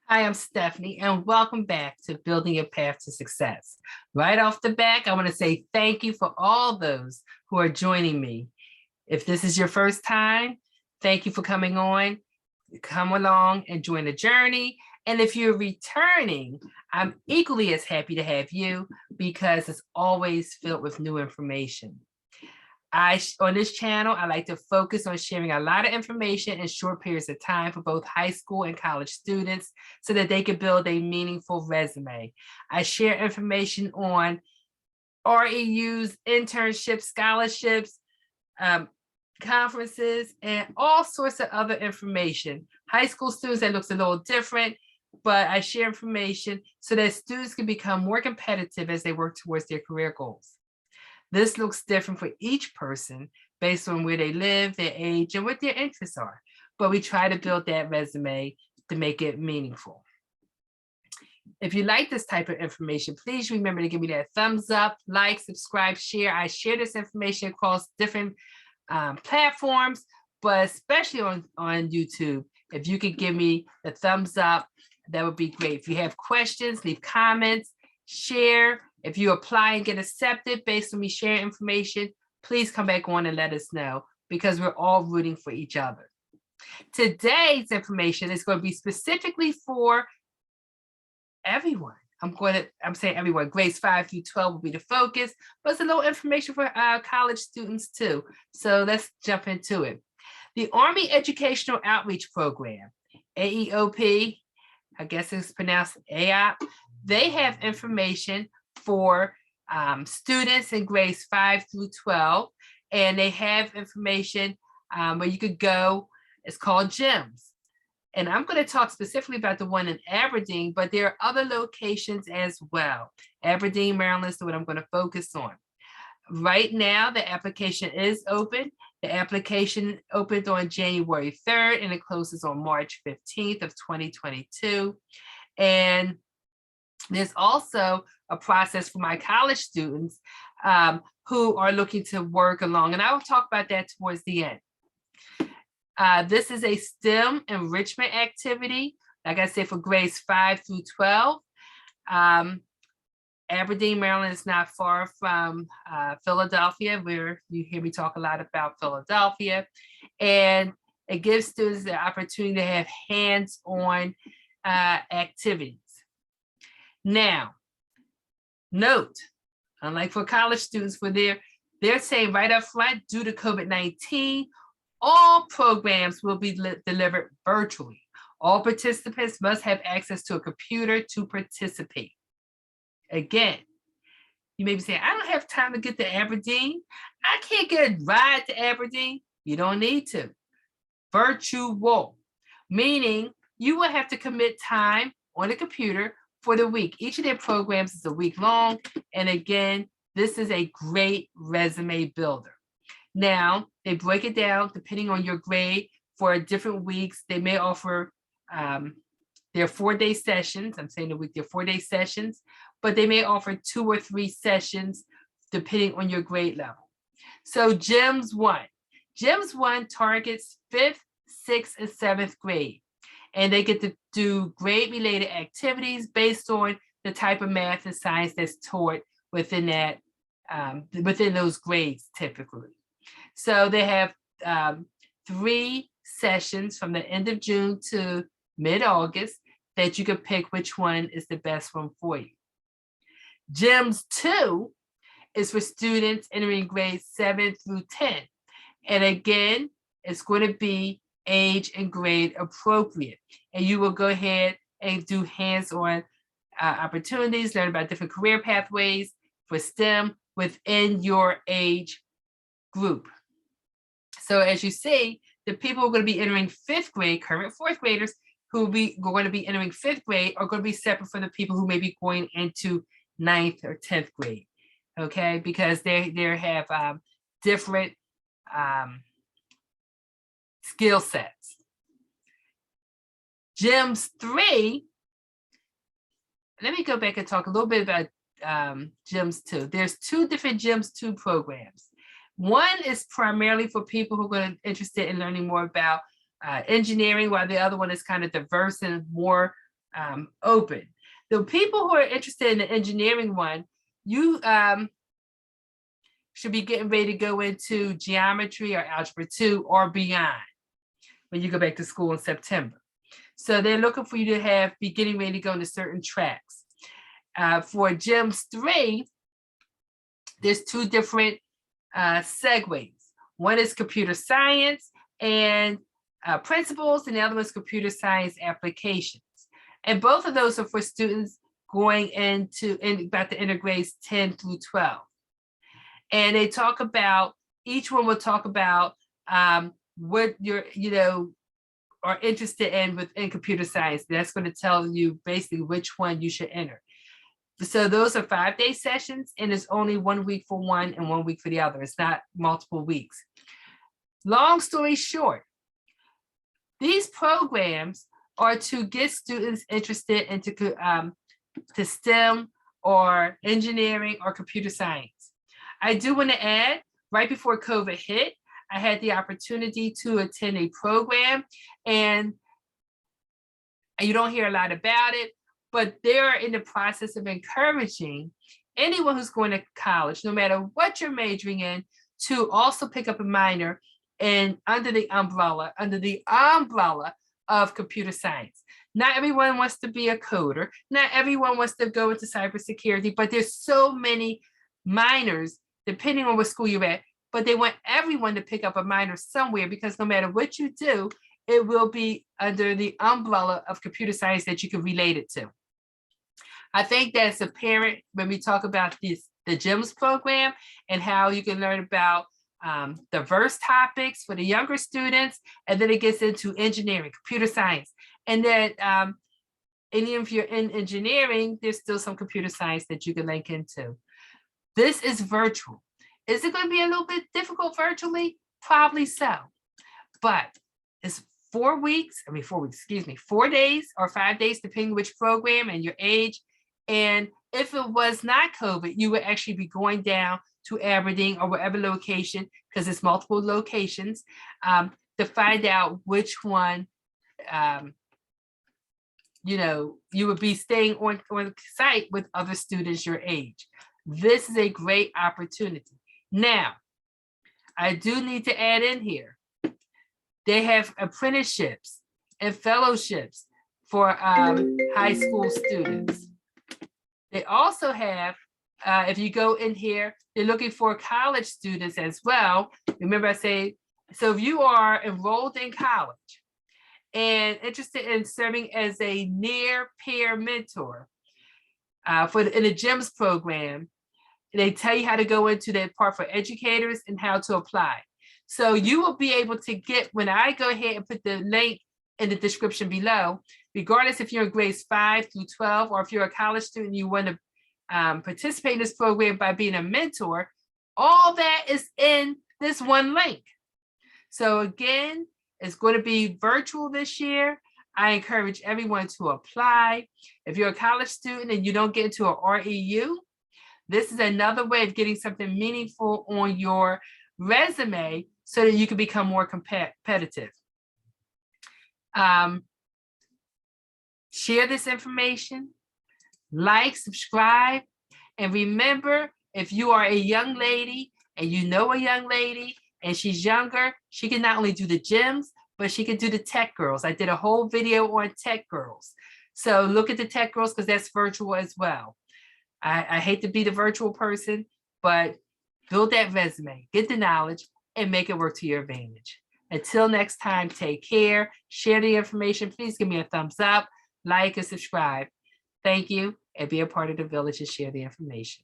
Hi, I'm Stephanie, and welcome back to Building Your Path to Success. Right off the back, I want to say thank you for all those who are joining me. If this is your first time, thank you for coming on. Come along and join the journey. And if you're returning, I'm equally as happy to have you because it's always filled with new information. On this channel, I like to focus on sharing a lot of information in short periods of time for both high school and college students so that they can build a meaningful resume. I share information on REUs, internships, scholarships, conferences, and all sorts of other information. High school students, that looks a little different, but I share information so that students can become more competitive as they work towards their career goals. This looks different for each person based on where they live, their age, and what their interests are. But we try to build that resume to make it meaningful. If you like this type of information, please remember to give me that thumbs up, like, subscribe, share. I share this information across different platforms, but especially on YouTube. If you could give me the thumbs up, that would be great. If you have questions, leave comments, share. If you apply and get accepted based on me sharing information, please come back on and let us know because we're all rooting for each other. Today's information is going to be specifically for everyone. I'm saying everyone. Grades 5 through 12 will be the focus, but it's a little information for college students too. So let's jump into it. The Army Educational Outreach Program, AEOP, I guess it's pronounced AEOP, they have information for students in grades 5 through 12, and they have information where you could go. It's called GEMS. And I'm going to talk specifically about the one in Aberdeen, but there are other locations as well. Aberdeen, Maryland is what I'm going to focus on. Right now, the application is open. The application opened on January 3rd, and it closes on March 15th of 2022. And there's also a process for my college students who are looking to work along, and I will talk about that towards the end. This is a STEM enrichment activity, like I said, for grades 5 through 12. Aberdeen, Maryland is not far from Philadelphia, where you hear me talk a lot about Philadelphia. And it gives students the opportunity to have hands-on activities. Now, note, unlike for college students, they're saying right up front, due to COVID-19, all programs will be delivered virtually. All participants must have access to a computer to participate. Again, you may be saying, I don't have time to get to Aberdeen. I can't get a ride to Aberdeen. You don't need to. Virtual, meaning you will have to commit time on the computer for the week. Each of their programs is a week long. And again, this is a great resume builder. Now, they break it down depending on your grade for different weeks. They may offer their 4-day sessions. I'm saying the week, they're 4-day sessions, but they may offer 2 or 3 sessions depending on your grade level. So GEMS 1. GEMS 1 targets 5th, 6th, and 7th grade. And they get to do grade-related activities based on the type of math and science that's taught within that, within those grades typically. So they have 3 sessions from the end of June to mid-August that you could pick which one is the best one for you. GEMS 2 is for students entering grades 7 through 10. And again, it's going to be age and grade appropriate. And you will go ahead and do hands-on opportunities, learn about different career pathways for STEM within your age group. So as you see, the people who are going to be entering 5th grade, current 4th graders, who are going to be entering 5th grade are going to be separate from the people who may be going into 9th or 10th grade, okay? Because they have different skill sets. GEMS 3, let me go back and talk a little bit about GEMS 2. There's 2 different GEMS 2 programs. One is primarily for people who are interested in learning more about engineering, while the other one is kind of diverse and more open. The people who are interested in the engineering one, you should be getting ready to go into geometry or algebra 2 or beyond when you go back to school in September. So they're looking for you to be getting ready to go into certain tracks. For GEMS 3, there's 2 different segues. One is computer science and principles, and the other one is computer science applications. And both of those are for students going about to enter grades 10 through 12. And they talk about, each one will talk about what you're, are interested in within computer science. That's going to tell you basically which one you should enter. So those are 5-day sessions, and it's only 1 week for one and 1 week for the other. It's not multiple weeks. Long story short, these programs are to get students interested into to STEM or engineering or computer science. I do want to add, right before COVID hit, I had the opportunity to attend a program, and you don't hear a lot about it, but they're in the process of encouraging anyone who's going to college, no matter what you're majoring in, to also pick up a minor and under the umbrella of computer science. Not everyone wants to be a coder. Not everyone wants to go into cybersecurity, but there's so many minors, depending on what school you're at, but they want everyone to pick up a minor somewhere, because no matter what you do, it will be under the umbrella of computer science that you can relate it to. I think that's apparent when we talk about the GEMS program and how you can learn about diverse topics for the younger students, and then it gets into engineering, computer science, and then and if you're in engineering, there's still some computer science that you can link into. This is virtual. Is it going to be a little bit difficult virtually? Probably so, but it's 4 weeks, 4 days or 5 days, depending which program and your age. And if it was not COVID, you would actually be going down to Aberdeen or whatever location, because it's multiple locations, to find out which one, you would be staying on site with other students your age. This is a great opportunity. Now, I do need to add in here, they have apprenticeships and fellowships for high school students. They also have, if you go in here, they're looking for college students as well. Remember I say, so if you are enrolled in college and interested in serving as a near peer mentor in the GEMS program, they tell you how to go into that part for educators and how to apply. So you will be able to get, when I go ahead and put the link in the description below, regardless if you're in grades 5 through 12, or if you're a college student, you want to participate in this program by being a mentor, all that is in this one link. So again, it's going to be virtual this year. I encourage everyone to apply. If you're a college student and you don't get into an REU, this is another way of getting something meaningful on your resume so that you can become more competitive. Share this information, like, subscribe, and remember, if you are a young lady and you know a young lady and she's younger, she can not only do the GEMS, but she can do the Tech Girls. I did a whole video on Tech Girls. So look at the Tech Girls, because that's virtual as well. I hate to be the virtual person, but build that resume, get the knowledge, and make it work to your advantage. Until next time, take care, share the information. Please give me a thumbs up, like, and subscribe. Thank you, and be a part of the village and share the information.